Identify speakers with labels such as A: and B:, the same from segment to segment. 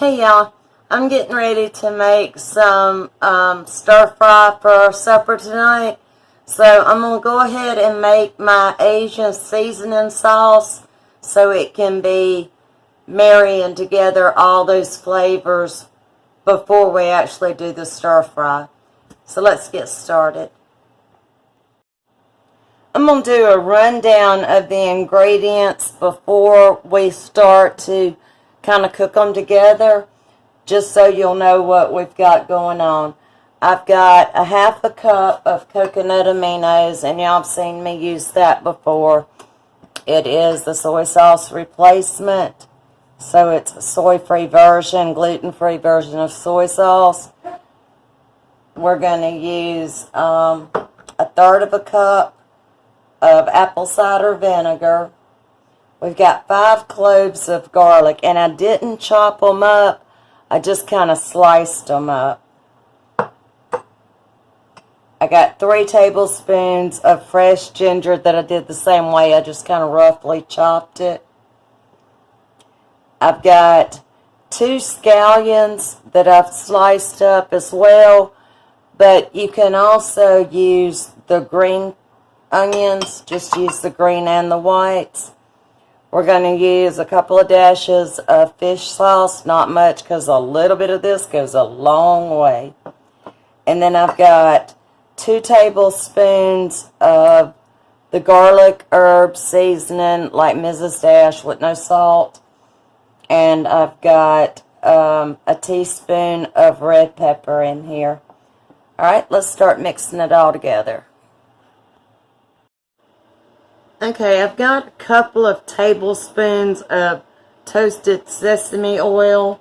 A: Hey y'all, I'm getting ready to make some stir fry for supper tonight. So I'm going to go ahead and make my Asian seasoning sauce so it can be marrying together all those flavors before we actually do the stir fry. So let's get started. I'm going to do a rundown of the ingredients before we start to kind of cook them together, just so you'll know what we've got going on. I've got a half a cup of coconut aminos, and y'all have seen me use that before. It is the soy sauce replacement, so it's a soy-free version, gluten-free version of soy sauce. We're going to use a third of a cup of apple cider vinegar. We've got 5 cloves of garlic, and I didn't chop them up. I just kind of sliced them up. I got 3 tablespoons of fresh ginger that I did the same way. I just kind of roughly chopped it. I've got 2 scallions that I've sliced up as well, but you can also use the green onions. Just use the green and the whites. We're going to use a couple of dashes of fish sauce, not much because a little bit of this goes a long way. And then I've got 2 tablespoons of the garlic herb seasoning like Mrs. Dash with no salt. And I've got a teaspoon of red pepper in here. Alright, let's start mixing it all together. Okay, I've got a couple of tablespoons of toasted sesame oil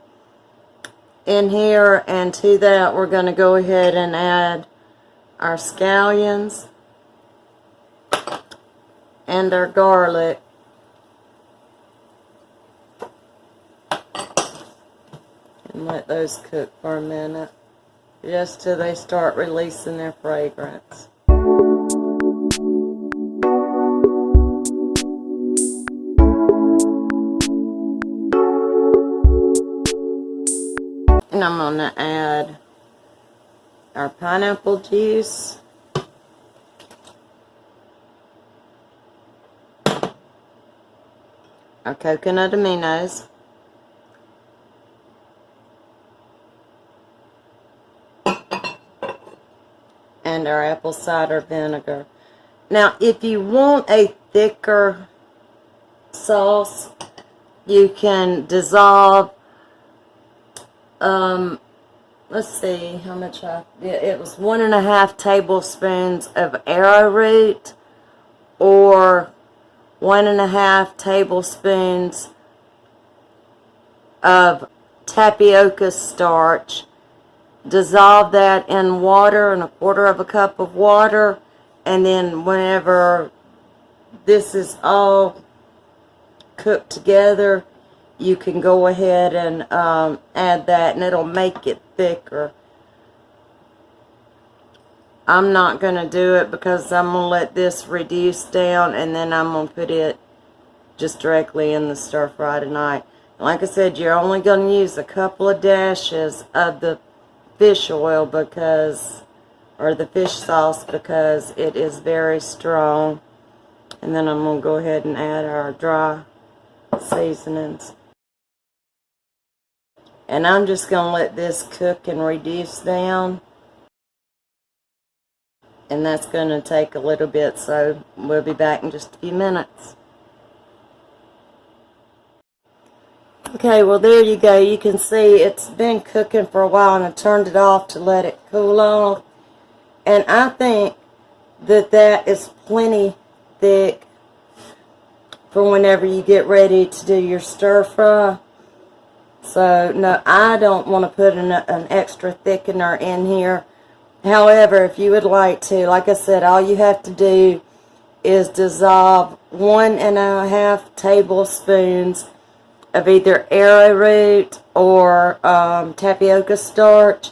A: in here, and to that we're going to go ahead and add our scallions and our garlic. And let those cook for a minute, just till they start releasing their fragrance. And I'm going to add our pineapple juice, our coconut aminos, and our apple cider vinegar. Now, if you want a thicker sauce, you can dissolve let's see how much it was 1.5 tablespoons of arrowroot or 1.5 tablespoons of tapioca starch. Dissolve that in water, in 1/4 cup of water, and then whenever this is all cooked together, you can go ahead and add that, and it'll make it thicker. I'm not going to do it because I'm going to let this reduce down, and then I'm going to put it just directly in the stir fry tonight. Like I said, you're only going to use a couple of dashes of the fish oil because, or the fish sauce, because it is very strong. And then I'm going to go ahead and add our dry seasonings. And I'm just going to let this cook and reduce down. And that's going to take a little bit, so we'll be back in just a few minutes. Okay, well there you go. You can see it's been cooking for a while, and I turned it off to let it cool off. And I think that that is plenty thick for whenever you get ready to do your stir fry. So, no, I don't want to put an extra thickener in here. However, if you would like to, like I said, all you have to do is dissolve 1.5 tablespoons of either arrowroot or tapioca starch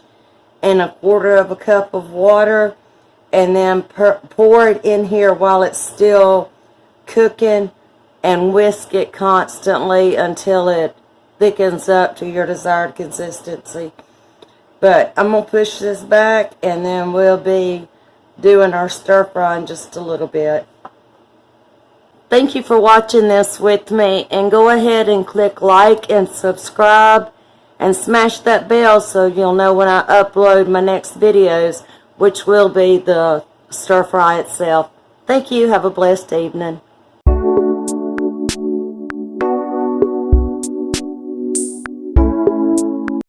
A: in 1/4 cup of water, and then pour it in here while it's still cooking and whisk it constantly until it thickens up to your desired consistency. But I'm going to push this back, and then we'll be doing our stir fry in just a little bit. Thank you for watching this with me, and go ahead and click like and subscribe and smash that bell so you'll know when I upload my next videos, which will be the stir fry itself. Thank you. Have a blessed evening.